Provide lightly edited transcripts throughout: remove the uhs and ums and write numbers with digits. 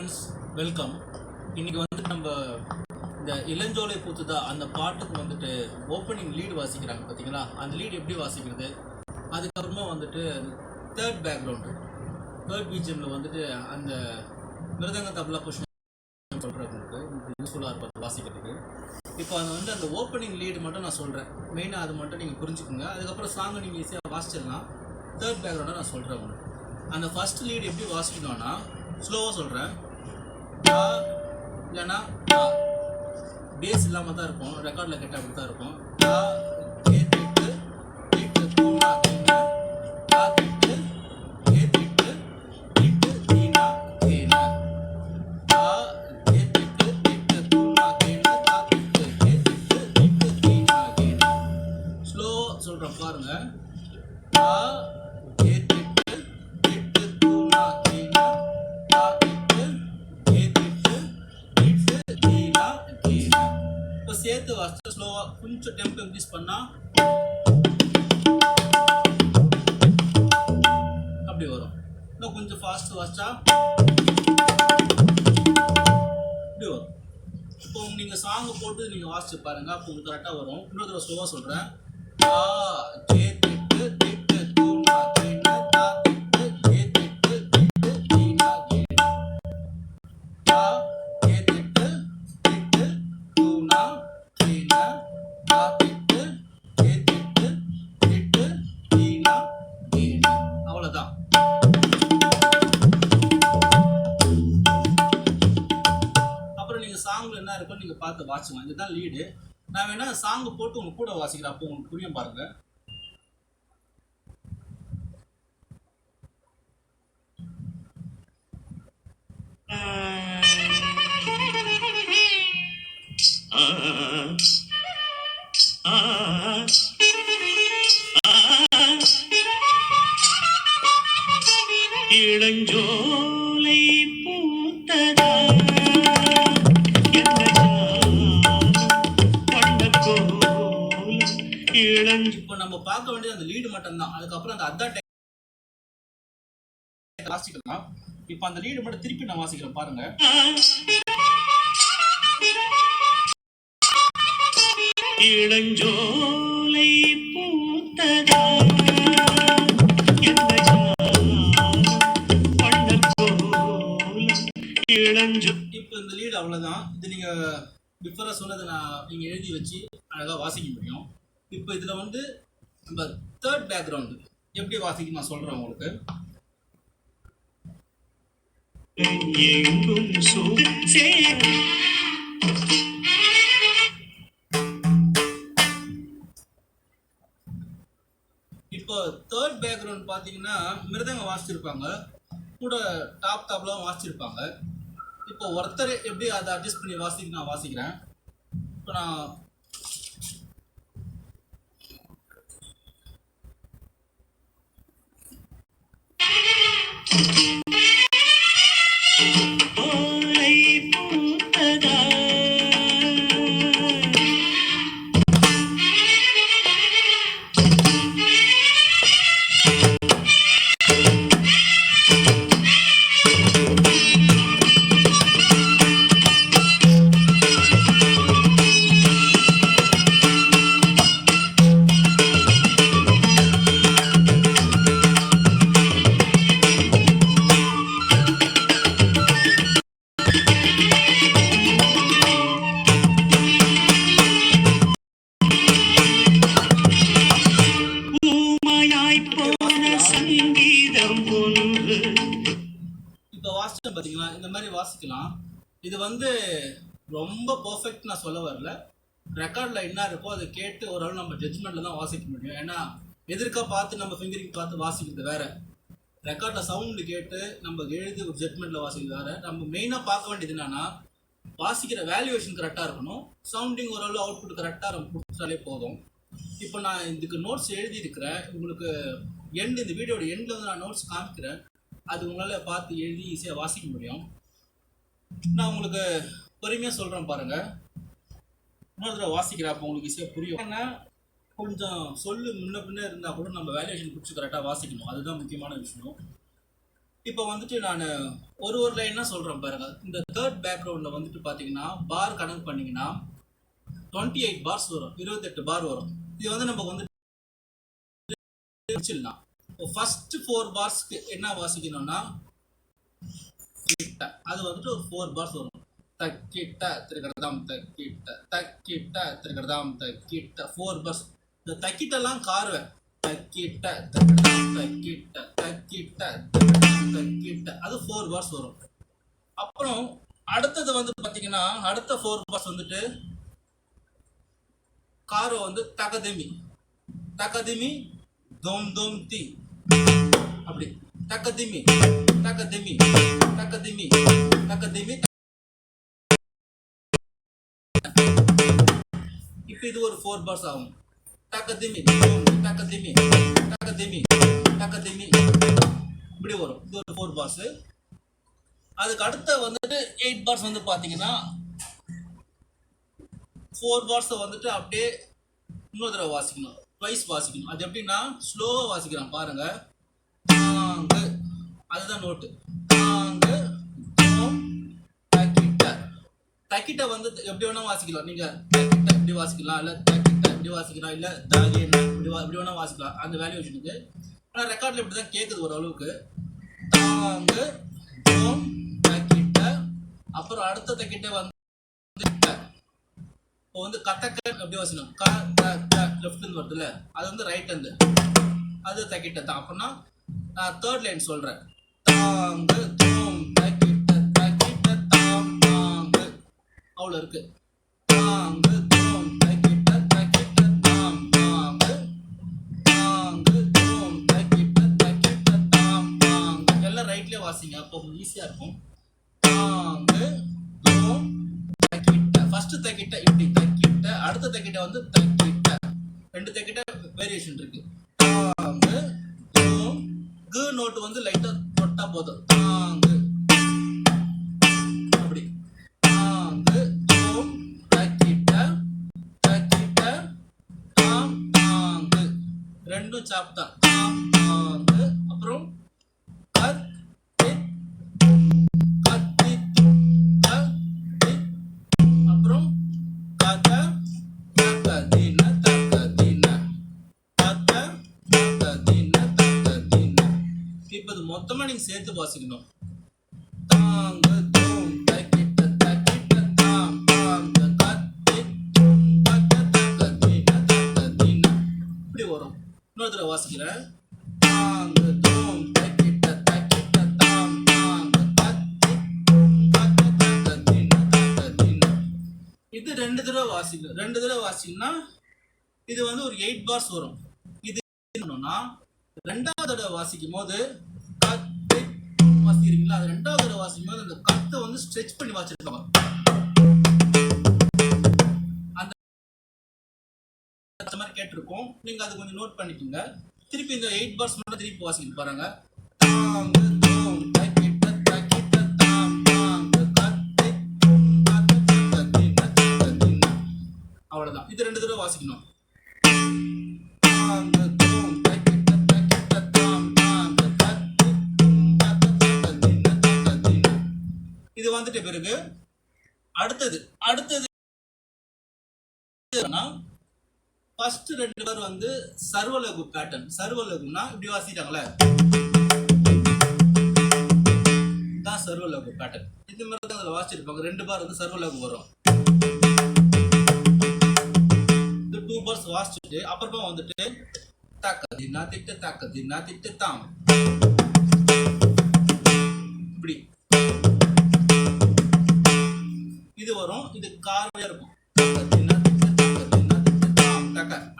Friends, welcome. இன்றைக்கி வந்துட்டு நம்ம இந்த இளஞ்சோலை பூத்துதா அந்த பாட்டுக்கு வந்துட்டு ஓப்பனிங் லீடு வாசிக்கிறாங்க பார்த்தீங்களா? அந்த லீடு எப்படி வாசிக்கிறது, அதுக்கப்புறமா வந்துட்டு தேர்ட் பேக்ரவுண்டு தேர்ட் பிஜிஎம்மில் வந்துட்டு அந்த மிருதங்க தபலா புஷ்ணம் சொல்கிறவங்களுக்கு யூஸ்ஃபுல்லாக இருக்கும் வாசிக்கிறதுக்கு. இப்போ அது வந்து அந்த ஓப்பனிங் லீடு மட்டும் நான் சொல்கிறேன், மெயினாக அது மட்டும் நீங்கள் புரிஞ்சுக்கோங்க. அதுக்கப்புறம் சாங்கை நீங்கள் ஈஸியாக வாசிச்சிடலாம். தேர்ட் பேக்ரவுண்டை நான் சொல்கிறேன் உங்களுக்கு. அந்த ஃபர்ஸ்ட் லீடு எப்படி வாசிக்கணும்னா ஸ்லோவாக சொல்கிறேன். இல்லைன்னா பேஸ் இல்லாமல் தான் இருக்கும், ரெக்கார்டில் கேட்டால் அப்படி தான் இருக்கும். ஸ்லோ சொல்கிறேன் பாருங்க. சேர்த்து வாசிச்சா ஸ்லோவாக கொஞ்சம் டெம்போ இன்க்ரீஸ் பண்ணால் அப்படி வரும். இன்னும் கொஞ்சம் ஃபாஸ்ட் வாசிச்சா இப்படி வரும். இப்போ நீங்கள் சாங்கை போட்டு நீங்கள் வாசிச்சு பாருங்க, அப்போ உங்களுக்கு கரெக்டாக வரும். இன்னொரு தடவை ஸ்லோவாக சொல்கிறேன். அவ்வளோதான். அப்புறம் நீங்கள் சாங்கில் என்ன இருக்கோ நீங்கள் பார்த்து வாசிக்கலாம். இதுதான் லீடு. நான் வேணா சாங்கு போட்டு உங்களுக்கு கூட வாசிக்கிறேன், அப்போ உங்களுக்கு புரியும் பாருங்க. இளஞ்சோலை பூத்ததா இப்போ நம்ம பார்க்க வேண்டியது அந்த லீடு மட்டும்தான். அதுக்கப்புறம் அந்த அதர் வாசிக்கலாம். இப்போ அந்த லீடு மட்டும் திருப்பி நான் வாசிக்கிறேன் பாருங்க. இளஞ்சோலை பூத்ததா இப்போ இந்த லீடு அவ்வளோதான். இது நீங்கள் பிஃபோராக சொன்னதை நீங்கள் எழுதி வச்சு அழகாக வாசிக்க முடியும். இப்போ இதில் வந்து நம்ம தேர்ட் பேக்ரவுண்டு எப்படி வாசிக்க நான் சொல்கிறேன் உங்களுக்கு. இப்போ தேர்ட் பேக்ரவுண்ட் பார்த்தீங்கன்னா மிருதங்க வாசிச்சிருப்பாங்க, கூட டாப் டாப்லாம் வாசிச்சிருப்பாங்க. இப்போ ஒருத்தர் எப்படி அதை அட்ஜஸ்ட் பண்ணி நான் வாசிக்கிறேன். இப்போ நான் பார்த்தீங்களா, இந்த மாதிரி வாசிக்கலாம். இது வந்து ரொம்ப பர்ஃபெக்ட் நான் சொல்ல வரல. ரெக்கார்டில் என்ன இருக்கோ அதை கேட்டு ஓரளவு நம்ம ஜட்ஜ்மெண்ட்டில் தான் வாசிக்க முடியும். ஏன்னா எதிர்க்க பார்த்து நம்ம ஃபிங்கரிங் பார்த்து வாசிக்கிறது வேறு, ரெக்கார்டில் சவுண்டு கேட்டு நம்ம எழுதி ஒரு ஜட்ஜ்மெண்ட்டில் வாசிக்கிறது வேறு. நம்ம மெயினாக பார்க்க வேண்டியது என்னென்னா வாசிக்கிற வேல்யூவேஷன் கரெக்டாக இருக்கணும், சவுண்டிங் ஓரளவு அவுட்புட் கரெக்டாக நம்ம கொடுத்தாலே போதும். இப்போ நான் இதுக்கு நோட்ஸ் எழுதியிருக்கிறேன் உங்களுக்கு. இந்த வீடியோட எண்டில் வந்து நான் நோட்ஸ் காமிக்கிறேன், அது உங்களால் பார்த்து எழுதி ஈஸியாக வாசிக்க முடியும். நான் உங்களுக்கு பொறுமையாக சொல்கிறேன் பாருங்கள். இன்னொரு தடவை வாசிக்கிறேன், அப்போ உங்களுக்கு ஈஸியாக புரியும். ஏன்னா கொஞ்சம் சொல்லு முன்ன பின்ன இருந்தால் கூட நம்ம வேல்யூவேஷன் பிடிச்சி கரெக்டாக வாசிக்கணும், அதுதான் முக்கியமான விஷயம். இப்போ வந்துட்டு நான் ஒரு லைனாக சொல்கிறேன் பாருங்க. இந்த தேர்ட் பேக்ரவுண்டில் வந்துட்டு பார்த்தீங்கன்னா பார் கனெக்ட் பண்ணிங்கன்னா 28 பார்ஸ் வரும், 28 பார் வரும். இது வந்து நம்ம வந்து முடிச்சிடலாம். இப்போ ஃபர்ஸ்ட் 4 பார்ஸ்க்கு என்ன வாசிக்கணும்னா அது வந்துட்டு ஒரு 4 பார்ஸ் வரும். தக்கிட்ட திருக்கடதாம் தக்கிட்ட தக்கிட்ட திருக்கடதாம் தக்கிட்ட 4 பார்ஸ். இந்த தக்கிட்டெல்லாம் காருவேன். தக்கிட்ட திருக்கடதாம் தக்கிட்ட தக்கிட்ட தக்கிட்ட அது 4 பார்ஸ் வரும். அப்புறம் அடுத்தது வந்து பார்த்தீங்கன்னா அடுத்த 4 பார்ஸ் வந்துட்டு காரோ வந்து தகதிமி தகதிமி தோம் தோம் தி அப்படி தக்கதிமி தக்கதிமி தக்கதிமி தக்கதிமி. இப்போ இது ஒரு 4 பார்ஸ் ஆகும். தக்கதிமி தக்கதிமி தக்கதிமி தக்கதிமி இப்படி வரும். இது ஒரு 4 பார்ஸ். அதுக்கு அடுத்த வந்துட்டு 8 பார்ஸ் வந்து பார்த்தீங்கன்னா 4 பார்ஸை வந்துட்டு அப்படியே இன்னொரு தடவை வாசிக்கணும், ட்வைஸ் வாசிக்கணும். அது எப்படின்னா ஸ்லோவாக வாசிக்கலாம் பாருங்க. தாங்கு அதுதான் நோட்டு. தாங்கு தோம் தக்கிட்ட தக்கிட்ட வந்து எப்படி வேணா வாசிக்கலாம். நீங்க தக்கிட்ட இப்படி வாசிக்கலாம், இல்லை தக்கிட்ட இப்படி வாசிக்கலாம், இல்லை தாகி இப்படி வேணா வாசிக்கலாம். அந்த வேல்யூ வச்சுருக்கு. ஆனால் ரெக்கார்டில் இப்படி தான் கேட்குது ஓரளவுக்கு. தாங்கு தோம் தக்கிட்ட. அப்புறம் அடுத்த தக்கிட்ட வந்து இப்போ வந்து கத்தக்க எப்படி வாசிக்கணும். க த லெஃப்ட் இருந்து வருதுல்ல, அது வந்து ரைட் இருந்து அது தக்கிட்ட தான். அப்படின்னா நான் தேர்ட் லைன் சொல்றேன். தாங்கு தோம் தக்கிட்ட தக்கிட்ட தாம் தாங்கு அவ்வளோ இருக்கு. தாங்கு தோம் தக்கிட்ட தக்கிட்ட தாம் தாங்கு தாங்கு தோம் தக்கிட்ட தக்கிட்ட தாம் தாங்கு எல்லாம் ரைட்லேயே வாசிங்க, அப்போ ஈஸியாக இருக்கும். தாங்கு தோம் தக்கிட்ட ஃபர்ஸ்ட் தக்கிட்ட இப்படி தக்கிட்ட, அடுத்த தக்கிட்ட வந்து தக்கிட்ட. 2 தக்கிட்ட வேரியேஷன் இருக்கு. தாங்கு தோம் கு நோட்டு வந்து லைட்டா தொட்டா போதும். தாங்கு அப்படி. தாங்கு தோம் தக்கிட்ட தக்கிட்ட தாம் தாங்கு ரெண்டும் சாப்பிட்டா தாம் தாங்கு. அப்புறம் கத்தி கத்தி கத்தி. அப்புறம் கத தக்கதின தக்கதின கத தக்கதின தக்கதின. இப்போ இது மொத்தமா நீங்க சேர்த்து வாசிக்கணும். தாங்கு தோம் தக்கிட்ட தக்கிட்ட தாம் தாங்கு கத்தி கத தக்கதின தக்கதின இப்படி வரும். இன்னொரு தடவை வாசிக்கிறேன். தாங்கு தோம் தக்கிட்ட தக்கிட்ட தாம் தாங்கு கத்தி கத தக்கதின தக்கதின. இது 2 தடவை வாசிக்கணும். 2 தடவை வாசிக்கணும்னா இது வந்து ஒரு 8 பார்ஸ் வரும். இது என்னன்னா 2வது தடவை வாசிக்கும் போது கத்து வாசிக்கிறீங்களா, அது 2வது தடவை வாசிக்கும் போது அந்த கத்தை வந்து ஸ்ட்ரெச் பண்ணி வாசிச்சிருக்காங்க. அந்த மாதிரி கேட்டிருக்கோம். நீங்க அது கொஞ்சம் நோட் பண்ணிக்கோங்க. திருப்பி இந்த 8 பார்ஸ் மட்டும் திருப்பி வாசிக்கிட்டு பாருங்க. தாங்கு தோம் தக்கிட்ட தக்கிட்ட தாம் தாங்கு கத்தி கத்தி தக்கிட்ட தக்கிட்ட. அவ்வளவுதான். இது 2 தடவை வாசிக்கணும். தாங்கு தோம் தக்கிட்ட தக்கிட்ட தாம் தாங்கு கத்தி கத்தி தக்கிட்ட தக்கிட்ட. இது வந்துட்ட பிறகு அடுத்தது ஃபர்ஸ்ட் 2 பேர் வந்து சர்வலகு பேட்டர்ன். சர்வலகுனா இப்படி வாசிட்டாங்களே, தான் சர்வலகு பேட்டர்ன். இது மாதிரி தான் அதில் வாசிச்சிருப்பாங்க. 2 பார் வந்து சர்வலகு வரும். இந்த 2 பார்ஸ் வாசிச்சுட்டு அப்புறமா வந்துட்டு தாக்கதி நான் திட்டு தாக்கதி நான் திட்டு தாம் இப்படி இது வரும். இது கார்வையா இருக்கும்.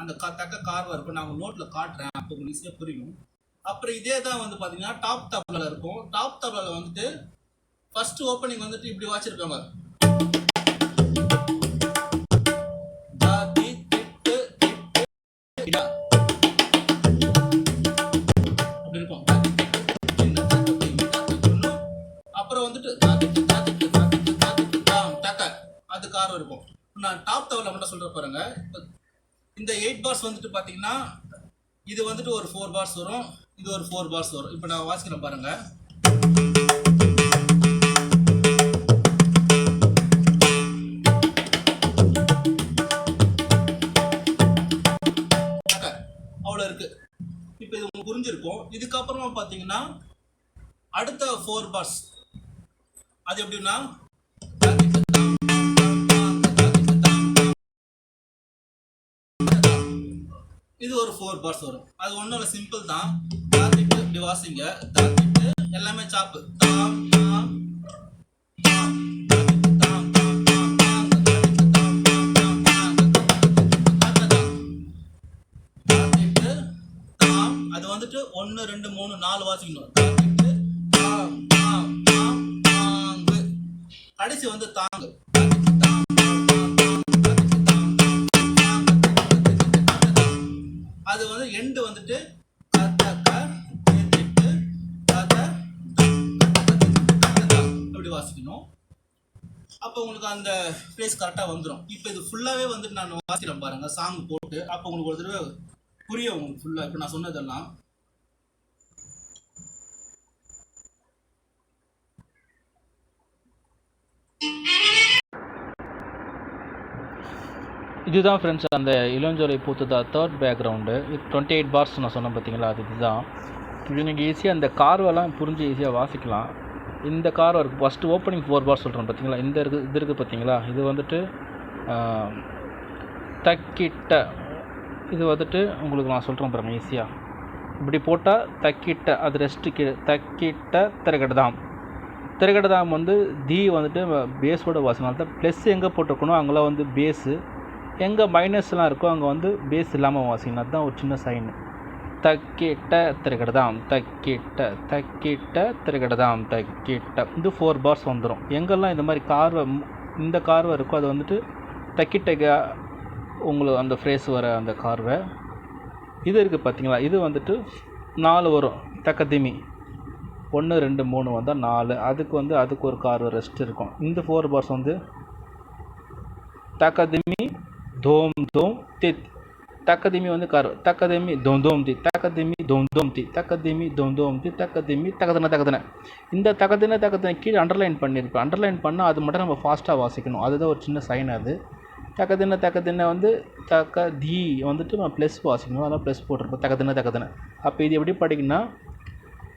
அந்த தக்க கார்வா இருக்கும். நான் நோட்ல காட்டுறேன், அப்போ உங்களுக்கு ஈஸியா புரியும். அப்புறம் இதே தான் வந்து பாத்தீங்கன்னா டாப் தப்லால இருக்கும். டாப் தப்லால வந்துட்டு ஃபர்ஸ்ட் ஓப்பனிங் வந்துட்டு இப்படி வாசிச்சிருப்பாங்க. அப்படி இருக்கும். அப்புறம் வந்துட்டு அது காரம் இருக்கும். நான் டாப் தவல மட்டும் சொல்ற பாருங்க. இந்த 8 பார்ஸ் வந்துட்டு பாத்தீங்கன்னா இது வந்துட்டு ஒரு 4 பார்ஸ் வரும், இது ஒரு 4 பார்ஸ் வரும். இப்போ நான் வாசிக்கிறேன் பாருங்க. அவ்வளோ இருக்கு. இப்போ இது உங்களுக்கு புரிஞ்சிருக்கும். இதுக்கப்புறமா பார்த்தீங்கன்னா அடுத்த 4 பார்ஸ் அது எப்படின்னா இது ஒரு 4 பார்ஸ் வரும். அது ஒன்றும் இல்லை, சிம்பிள் தான். தாத்திட்டு இப்படி வாசிங்க, தாத்திட்டு எல்லாமே சாப்பு தாம் தாம் தாம் தாத்திட்டு தாம் தாம் தாம் தாம் தாத்திட்டு தாம் தாம் தாம் தாம் தாத்திட்டு தாம். அது வந்துட்டு 1 2 3 4 வாசிக்கணும். தாத்திட்டு தாம் தாம் தாம் தாங்கு. கடைசி வந்து தாங்கு. அது வந்து எண்டு வந்துட்டு அப்படி வாசிக்கணும். அப்போ உங்களுக்கு அந்த ஃப்ரேஸ் கரெக்டாக வந்துடும். இப்போ இது ஃபுல்லாகவே வந்துட்டு நான் வாசிக்கிறேன் பாருங்க, சாங் போட்டு. அப்போ உங்களுக்கு ஒரு தடவை புரியும் உங்களுக்கு ஃபுல்லாக. இப்போ நான் சொன்னதெல்லாம் இதுதான் ஃப்ரெண்ட்ஸ் அந்த இளஞ்சோலை பூத்துதா தேர்ட் பேக்ரவுண்டு. இது 28 பார்ஸ் நான் சொன்னேன் பார்த்தீங்களா, அது இதுதான். இது நீங்கள் ஈஸியாக அந்த கார்வெல்லாம் புரிஞ்சு ஈஸியாக வாசிக்கலாம். இந்த கார்வை இருக்குது. ஃபஸ்ட்டு ஓப்பனிங் 4 பார்ஸ் சொல்கிறேன் பார்த்தீங்களா, இந்த இருக்குது இது இருக்குது பார்த்தீங்களா, இது வந்துட்டு தக்கிட்ட. இது வந்துட்டு உங்களுக்கு நான் சொல்கிறேன் பாருங்கள் ஈஸியாக. இப்படி போட்டால் தக்கிட்ட, அது ரெஸ்ட்டு கீழே. தக்கிட்ட திரைக்கடதாம். திரைக்கடதாம் வந்து தி வந்துட்டு பேஸோட வாசிக்கணும். தான் ப்ளஸ் எங்கே போட்டிருக்கணும் அங்கெல்லாம் வந்து பேஸு, எங்கே மைனஸ்லாம் இருக்கோ அங்கே வந்து பேஸ் இல்லாமல் வாசிக்கணும். அதுதான் ஒரு சின்ன சைனு. தக்கிட்ட திரைக்கடதாம், தக்கிட்ட தக்கிட்ட திரைக்கடதாம், தக்கிட்ட. இது 4 பார்ஸ் வந்துடும். எங்கெல்லாம் இந்த மாதிரி கார்வை இந்த கார்வை இருக்கோ அது வந்துட்டு தக்கிட்ட உங்களுக்கு அந்த ஃப்ரேஸ் வர அந்த கார்வை. இது இருக்குது பார்த்தீங்களா, இது வந்துட்டு 4 வரும். தக்கதிமி 1 2 3 வந்தால் 4. அதுக்கு வந்து அதுக்கு ஒரு கார்வை ரெஸ்ட் இருக்கும். இந்த 4 பார்ஸ் வந்து தக்கதிமி தோம் தோம் தித். தக்கதிமி வந்து கார். தக்கதிமி தோம் தோம் தி, தக்கதிமி தோம் தோம் தி, தக்கதிமி தோம் தோம் தி, தக்கதிமி தக்கதன தக்கதன. இந்த தக்கதின தக்கதன கீழே அண்டர்லைன் பண்ணியிருப்பேன். அண்டர்லைன் பண்ணால் அது மட்டும் நம்ம ஃபாஸ்ட்டாக வாசிக்கணும். அதுதான் ஒரு சின்ன சைன். அது தக்கதின தக்கதின வந்து தக்க தி வந்துட்டு நம்ம ப்ளஸ் வாசிக்கணும். அதெல்லாம் ப்ளஸ் போட்டிருப்போம். தக்கதின தக்கதன. அப்போ இது எப்படி படிக்கணும்னா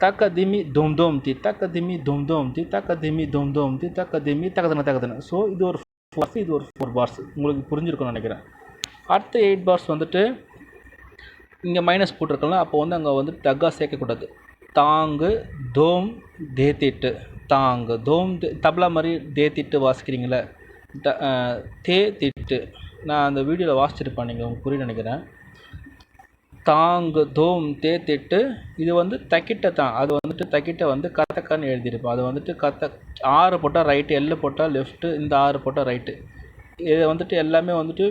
தக்கதிமி தோம் தோம் தி, தக்கதிமி தோம் தோம் தி, தக்கதிமி தோம் தோம் தி, தக்கதிமி தக்கதன தக்கதன. ஸோ இது ஒரு 4 பார்ஸ், இது ஒரு 4 பார்ஸ். உங்களுக்கு புரிஞ்சிருக்கும்னு நினைக்கிறேன். அடுத்த 8 பார்ஸ் வந்துட்டு இங்கே மைனஸ் போட்டிருக்கலாம். அப்போ வந்து அங்கே வந்து டக்கா சேர்க்கக்கூடாது. தாங்கு தோம் தேத்திட்டு, தாங்கு தோம் தப்லா மாதிரி தேத்திட்டு வாசிக்கிறீங்களே, தே திட்டு. நான் அந்த வீடியோவில் வாசிச்சிருப்பேன், நீங்கள் உங்களுக்கு புரிய நினைக்கிறேன். தாங்கு தோம் தே திட்டு. இது வந்து தக்கிட்ட தான். அது வந்துட்டு தக்கிட்ட வந்து கத்தக்கான்னு எழுதியிருப்பேன். அது வந்துட்டு 6 போட்டால் ரைட்டு, எல் போட்டால் லெஃப்ட்டு, இந்த 6 போட்டால் ரைட்டு. இது வந்துட்டு எல்லாமே வந்துட்டு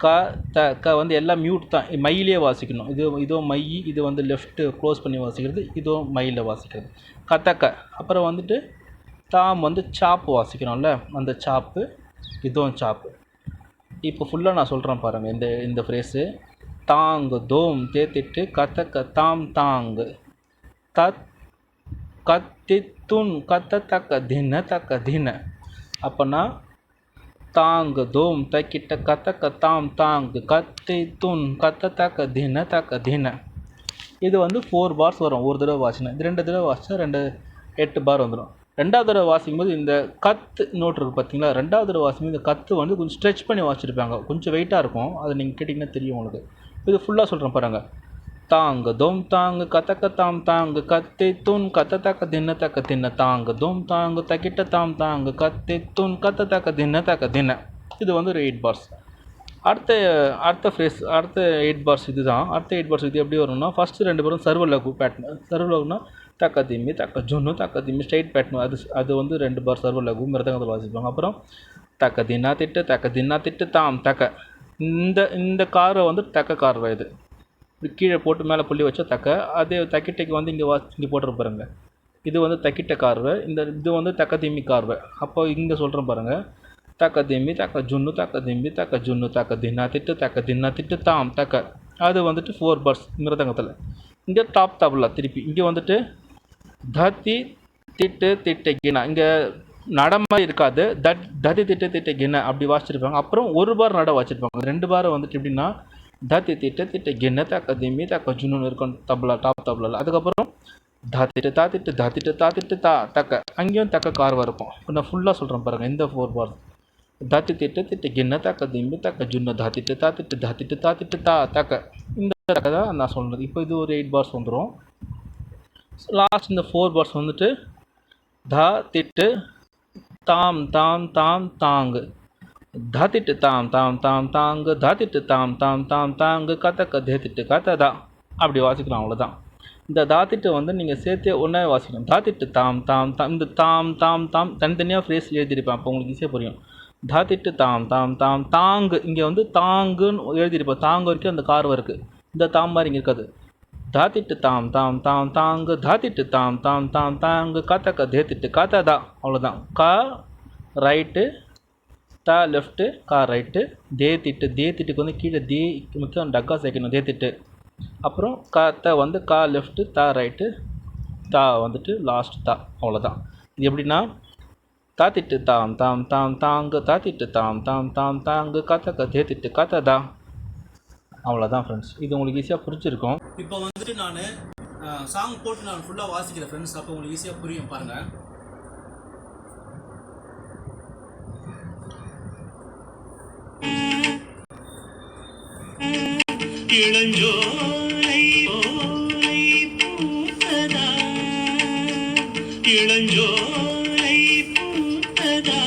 க வந்து எல்லாம் மியூட் தான். மையிலே வாசிக்கணும். இதோ மை, இது வந்து லெஃப்ட்டு க்ளோஸ் பண்ணி வாசிக்கிறது, இதோ மையில் வாசிக்கிறது. கத்தக்க. அப்புறம் வந்துட்டு தாம் வந்து சாப்பு வாசிக்கணும்ல, அந்த சாப்பு, இதுவும் சாப்பு. இப்போ ஃபுல்லாக நான் சொல்கிறேன் பாருங்கள். இந்த ஃப்ரேஸு தாங்கு தோம் தேத்திட்டு கத்தக்க தாம் தாங்கு தத் கத்தி துன் கத்த தக்க தின தக்க தின. அப்போனா தாங்கு தோம் தக்கிட்ட கத்தக்க தாம் தாங்கு கத்தி துன் கத்த தக்க தின தக்க தின. இது வந்து 4 பார்ஸ் வரும். ஒரு தடவை வாசினா. இது 2 தடவை வாசிச்சா 8 பார் வந்துடும். 2வது தடவை வாசிக்கும்போது இந்த கத்து நோட் இருக்குது பார்த்தீங்களா, 2வது தடவை வாசிக்கும்போது இந்த கத்து வந்து கொஞ்சம் ஸ்ட்ரெச் பண்ணி வாசிச்சிருப்பாங்க. கொஞ்சம் வெயிட்டாக இருக்கும். அதை நீங்கள் கேட்டிங்கன்னா தெரியும் உங்களுக்கு. இது ஃபுல்லாக சொல்கிறேன் பாருங்கள். தாங்கு தோம் தாங்கு கத்தக்க தாம் தாங்கு கத்தி துன் கத்த தக்க தின தக்க தின, தாங்கு தோம் தாங்கு தக்கிட்ட தாம் தாங்கு கத்தி துன் கத்த தக்க தின தக்க தின. இது வந்து ஒரு 8 பார்ஸ். அடுத்த ஃப்ரேஸ், அடுத்த 8 பார்ஸ் இது தான். அடுத்த 8 பார்ஸ் இது எப்படி வரும்னா, ஃபஸ்ட்டு 2 பேரும் சர்வலகு பேட்டர்ன். சர்வலகுனா தக்க திம்மி தக்க ஜொன்னு தக்க திம்மி ஸ்ட்ரைட் பேட்டர்ன். அது வந்து 2 பார் சர்வலகு மிருதங்கத்தில் வாசிப்பாங்க. அப்புறம் தக்க தின்னா திட்டு தாம் தக்க. இந்த காரை வந்து தக்க கார்வை. இது கீழே போட்டு மேலே புள்ளி வச்சா தக்க. அதே தக்கிட்டைக்கு வந்து இங்கே போட்டுற பாருங்க. இது வந்து தக்கிட்ட கார்வை. இது வந்து தக்க திம்மி கார்வை. அப்போ இங்கே சொல்கிறேன் பாருங்கள். தக்க திம்மி தக்க ஜுன்னு தக்க திம்மி தக்க ஜுன்னு தக்க தின்னா திட்டு தாம் தக்க. அது வந்துட்டு 4 பார்ஸ் மிருதங்கத்தில். இங்கே டாப் தபலா திருப்பி. இங்கே வந்துட்டு தத்தி திட்டு திட்டு கின. இங்கே நடமாக இருக்காது. தத்தி திட்டு திட்டு கின அப்படி வாசிச்சிருப்பாங்க. அப்புறம் ஒரு பார் நட வச்சுருப்பாங்க. 2 பாரை வந்துட்டு எப்படின்னா தத்தி திட்டு திட்டு கின தக்க திம்மி தக்க ஜுன்னு இருக்கும் தபலா டாப் தபலாவில். அதுக்கப்புறம் தாத்திட்டு தாத்திட்டு தாத்திட்டு தாத்திட்டு தக்க அங்கேயும் தக்க கார்வாக இருக்கும். இப்போ நான் ஃபுல்லாக சொல்கிறேன் பாருங்கள். இந்த 4 பார் தாத்தி திட்டு திட்டு கிண்ண தக்க திம்பி தக்க ஜுன்னு தாத்திட்டு தாத்திட்டு தாத்திட்டு தாத்திட்டு தக்க. இந்த தக்க தான் நான் சொல்கிறது. இப்போ இது ஒரு 8 பார்ஸ் வந்துடும். லாஸ்ட் இந்த 4 பார்ஸ் வந்துட்டு தா திட்டு தாம் தாம் தாம் தாங்கு தாத்திட்டு தாம் தாம் தாம் தாங்கு தாத்திட்டு தாம் தாம் தாம் தாங்கு கத்தக்க தேத்திட்டு கத்ததா அப்படி வாசிக்கலாம். அவ்வளோதான். இந்த தாத்திட்டு வந்து நீங்கள் சேர்த்தே ஒன்றா வாசிக்கணும். தாத்திட்டு தாம் தாம் தாம். இந்த தாம் தாம் தாம் தனித்தனியாக ஃப்ரேஸ் எழுதியிருப்பேன். அப்போ உங்களுக்கு ஈஸியாக புரியும். தாத்திட்டு தாம் தாம் தாம் தாங்கு. இங்கே வந்து தாங்குன்னு எழுதியிருப்பேன். தாங்கு வரைக்கும் அந்த கார்வம் இருக்குது. இந்த தாம் மாதிரி இங்கே இருக்காது. தாத்திட்டு தாம் தாம் தாம் தாங்கு தாத்திட்டு தாம் தாம் தாம் தாங்கு கத்தக்க தேத்திட்டு கத்ததா. அவ்வளோதான். கா ரைட்டு, தா லெஃப்ட்டு, கா ரைட்டு, தேத்திட்டுக்கு வந்து கீழே முக்கியம் டக்கா சேர்க்கணும். தேத்திட்டு அப்புறம் கத்த வந்து கா லெஃப்ட்டு, தா ரைட்டு, தா வந்துட்டு லாஸ்ட் தா. அவ்வளோதான். இது எப்படின்னா தாத்திட்டு தாம் தாம் தாம் தாங்கு தாத்திட்டு தாம் தாம் தாம் தாங்கு கத்தக்க தேத்திட்டு கத்ததா. அவ்வளோதான் ஃப்ரெண்ட்ஸ். இது உங்களுக்கு ஈஸியாக புரிஞ்சிருக்கும். இப்போ வந்துட்டு நான் சாங் போட்டு நான் ஃபுல்லாக வாசிக்கிறேன் ஃப்ரெண்ட்ஸ். அப்போ உங்களுக்கு ஈஸியாக புரியும் பாருங்கள். இளஞ்சோலை ஓலை பூத்ததா இளஞ்சோலை பூத்ததா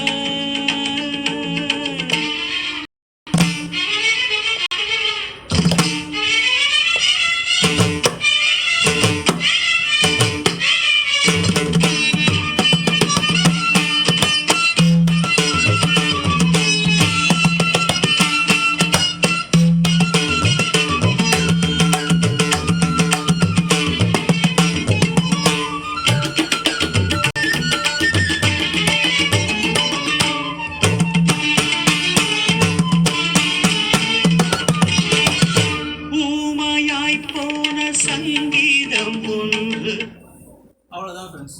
அவ்வளோதான் ஃப்ரெண்ட்ஸ்.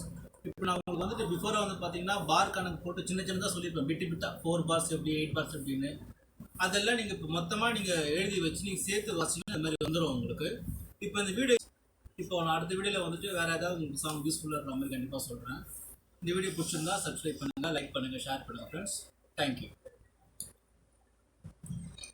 இப்போ நான் உங்களுக்கு வந்துட்டு பிஃபோராக வந்து பார்த்தீங்கன்னா பார் கணக்கு போட்டு சின்ன சின்னதாக சொல்லியிருப்பேன். பிட்டா 4 பார்ஸ் எப்படி 8 பார்ஸ் எப்படின்னு. அதெல்லாம் நீங்கள் இப்போ மொத்தமாக நீங்கள் எழுதி வச்சு நீங்கள் சேர்த்து வாசிங்கன்னா இந்த மாதிரி வந்துடும் உங்களுக்கு. இப்போ இந்த வீடியோ நான் அடுத்த வீடியோவில் வந்துட்டு வேறு ஏதாவது உங்களுக்கு சாங் யூஸ்ஃபுல்லாக இருக்கிற மாதிரி கண்டிப்பாக சொல்கிறேன். இந்த வீடியோ பிடிச்சிருந்தா சப்ஸ்கிரைப் பண்ணுங்கள், லைக் பண்ணுங்கள், ஷேர் பண்ணுங்கள் ஃப்ரெண்ட்ஸ். தேங்க்யூ.